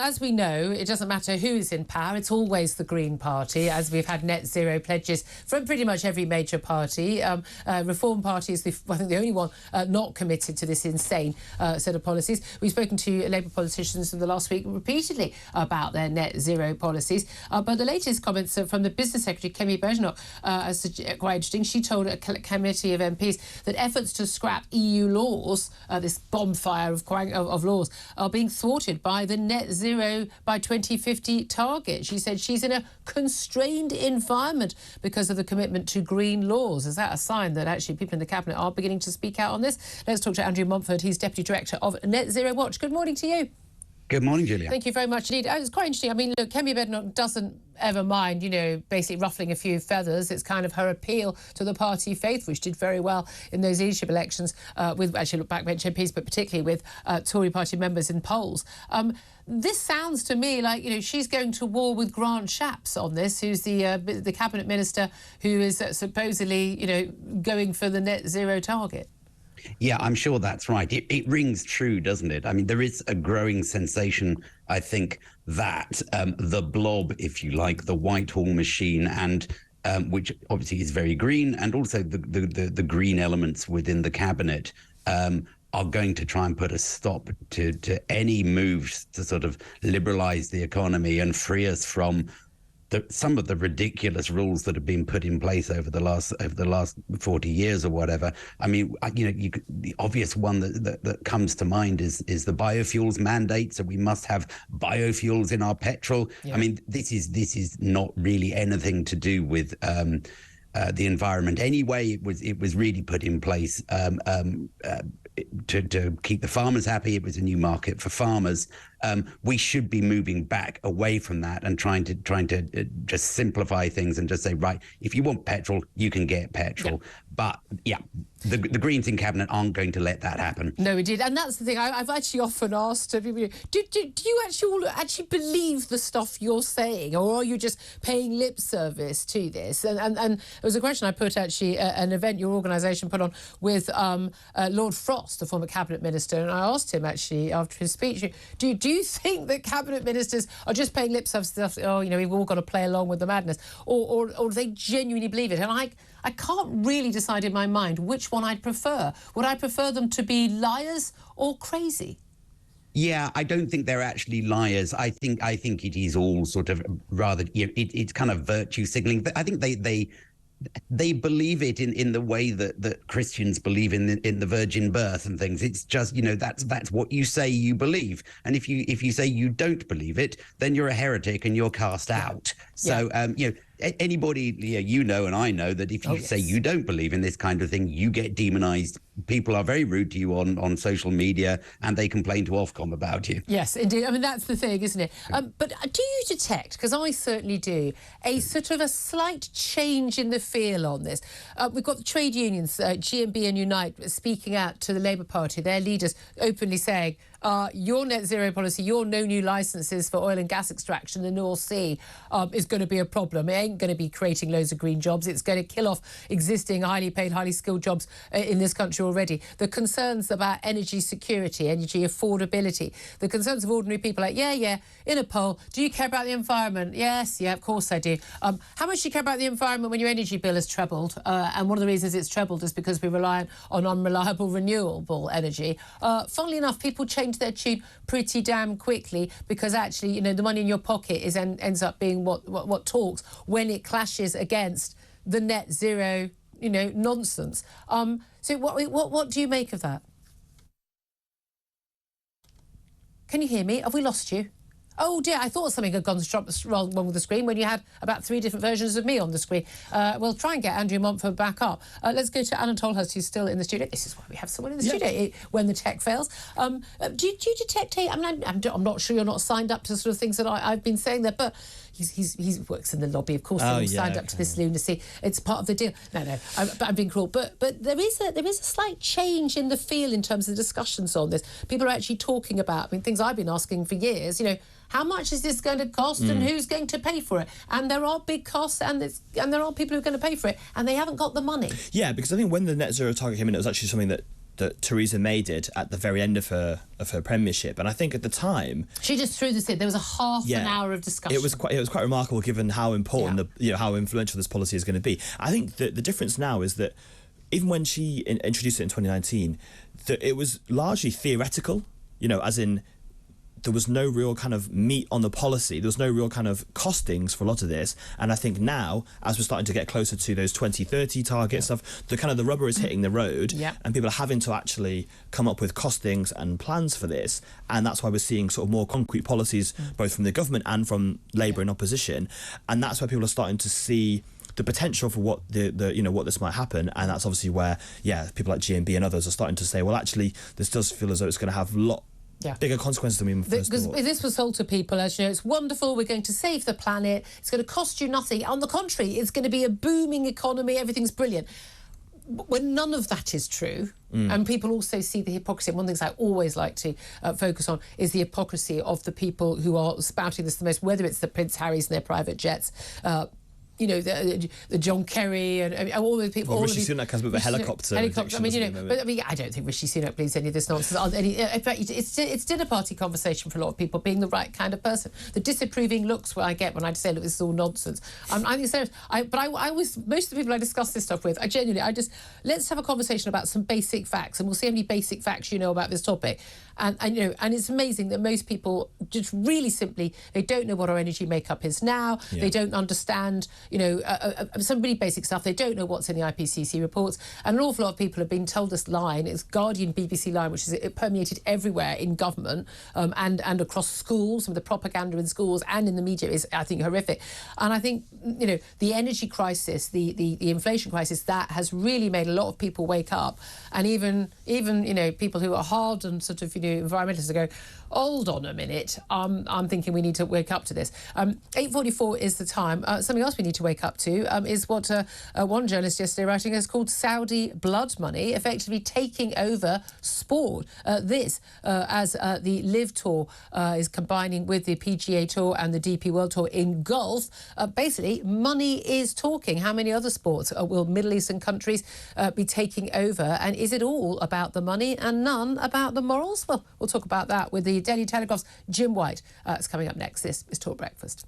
As we know, it doesn't matter who's in power, it's always the Green Party, as we've had net zero pledges from pretty much every major party. Reform Party is, I think, the only one not committed to this insane set of policies. We've spoken to Labour politicians in the last week repeatedly about their net zero policies. But the latest comments from the Business Secretary, Kemi Badenoch, are quite interesting. She told a committee of MPs that efforts to scrap EU laws, this bonfire of laws, are being thwarted by the net zero by 2050 target. She said she's in a constrained environment because of the commitment to green laws. Is that a sign that actually people in the Cabinet are beginning to speak out on this? Let's talk to Andrew Montford. He's Deputy Director of Net Zero Watch. Good morning to you. Good morning, Julia. Thank you very much indeed. It's quite interesting. I mean, look, Kemi Badenoch doesn't ever mind, you know, basically ruffling a few feathers. It's kind of her appeal to the party faith, which did very well in those leadership elections with, actually, look, backbench MPs, but particularly with Tory party members in polls. This sounds to me like, you know, she's going to war with Grant Shapps on this, who's the cabinet minister who is supposedly, you know, going for the net zero target. Yeah, I'm sure that's right. It rings true, doesn't it? I mean, there is a growing sensation, I think, that the blob, if you like, the Whitehall machine, and which obviously is very green, and also the green elements within the cabinet are going to try and put a stop to any moves to sort of liberalise the economy and free us from some of the ridiculous rules that have been put in place over the last 40 years or whatever. I mean, you know, the obvious one that comes to mind is the biofuels mandate. So we must have biofuels in our petrol. Yeah. I mean, this is not really anything to do with the environment anyway. It was really put in place to keep the farmers happy. It was a new market for farmers. We should be moving back away from that and trying to just simplify things and just say, right, if you want petrol, you can get petrol. Yeah. But yeah, the Greens in cabinet aren't going to let that happen. No, we did, and that's the thing. I've actually often asked people, do you actually believe the stuff you're saying, or are you just paying lip service to this? And it was a question I put actually at an event your organisation put on with Lord Frost, the former cabinet minister, and I asked him actually after his speech, do you think that cabinet ministers are just paying lip service to stuff? Oh, you know, we've all got to play along with the madness, or do they genuinely believe it? And I can't really decide in my mind which one I'd prefer. Would I prefer them to be liars or crazy? Yeah, I don't think they're actually liars. I think it is all sort of rather, you know, it's kind of virtue signaling. I think they believe it in the way that Christians believe in the virgin birth and things. It's just, you know, that's what you say you believe, and if you say you don't believe it, then you're a heretic and you're cast out. So you know, anybody, you know, and I know that if you say you don't believe in this kind of thing, you get demonized. People are very rude to you on social media, and they complain to Ofcom about you. Yes, indeed. I mean, that's the thing, isn't it? But do you detect, because I certainly do, a sort of a slight change in the feel on this? We've got the trade unions, GMB and Unite, speaking out to the Labour Party, their leaders openly saying, your net zero policy, your no new licences for oil and gas extraction in the North Sea is going to be a problem. It ain't going to be creating loads of green jobs. It's going to kill off existing highly paid, highly skilled jobs in this country already. The concerns about energy security, energy affordability, the concerns of ordinary people like, yeah, in a poll, do you care about the environment? Yes, yeah, of course I do. How much do you care about the environment when your energy bill has trebled? And one of the reasons it's trebled is because we rely on unreliable renewable energy. Funnily enough, people change their tune pretty damn quickly because actually, you know, the money in your pocket ends up being what talks when it clashes against the net zero, you know, nonsense. So what do you make of that? Can you hear me? Have we lost you? Oh dear, I thought something had gone wrong with the screen when you had about 3 different versions of me on the screen. We'll try and get Andrew Montford back up. Let's go to Alan Tolhurst, who's still in the studio. This is why we have someone in the studio when the tech fails. Do you detect I mean, I'm not sure you're not signed up to sort of things that I've been saying there, but he works in the lobby, of course. They're all signed up to this lunacy. It's part of the deal. No, I'm being cruel. But there is a slight change in the feel in terms of the discussions on this. People are actually talking about, I mean, things I've been asking for years, you know, how much is this going to cost and who's going to pay for it? And there are big costs and there are people who are going to pay for it and they haven't got the money. Yeah, because I think when the net zero target came in, it was actually something that that Theresa May did at the very end of her premiership. And I think at the time she just threw this in. There was a half an hour of discussion. It was quite remarkable given how important how influential this policy is going to be. I think that the difference now is that even when she introduced it in 2019, that it was largely theoretical. As in, there was no real kind of meat on the policy. There was no real kind of costings for a lot of this. And I think now, as we're starting to get closer to those 2030 targets, stuff, the rubber is hitting the road, and people are having to actually come up with costings and plans for this. And that's why we're seeing sort of more concrete policies, both from the government and from Labour in opposition. And that's why people are starting to see the potential for what what this might happen. And that's obviously where people like GMB and others are starting to say, well, actually, this does feel as though it's going to have bigger consequences than we first thought. Because this was sold to people as, it's wonderful, we're going to save the planet, it's going to cost you nothing. On the contrary, it's going to be a booming economy, everything's brilliant. When none of that is true, and people also see the hypocrisy, and one of the things I always like to focus on is the hypocrisy of the people who are spouting this the most, whether it's the Prince Harrys and their private jets, the John Kerry and all the people. Well, Rishi Sunak has a bit of a helicopter. I don't think Rishi Sunak believes any of this nonsense. In fact, it's dinner party conversation for a lot of people, being the right kind of person. The disapproving looks I get when I say, look, this is all nonsense. I think serious. Most of the people I discuss this stuff with, let's have a conversation about some basic facts, and we'll see how many basic facts you know about this topic. And it's amazing that most people just really simply, they don't know what our energy makeup is now. Yeah. They don't understand, some really basic stuff. They don't know what's in the IPCC reports. And an awful lot of people have been told this line. It's Guardian BBC line, which is permeated everywhere in government and across schools. Some of the propaganda in schools and in the media is, I think, horrific. And I think, the energy crisis, the inflation crisis, that has really made a lot of people wake up. And even people who are hard and sort of, environmentalists go, hold on a minute, I'm thinking we need to wake up to this. 8:44 is the time. Something else we need to wake up to is what one journalist yesterday writing is called Saudi blood money, effectively taking over sport. As the Live Tour is combining with the PGA Tour and the DP World Tour in golf. Basically, money is talking. How many other sports will Middle Eastern countries be taking over? And is it all about the money and none about the morals? Well, we'll talk about that with the Daily Telegraph's Jim White. It's coming up next. This is Talk Breakfast.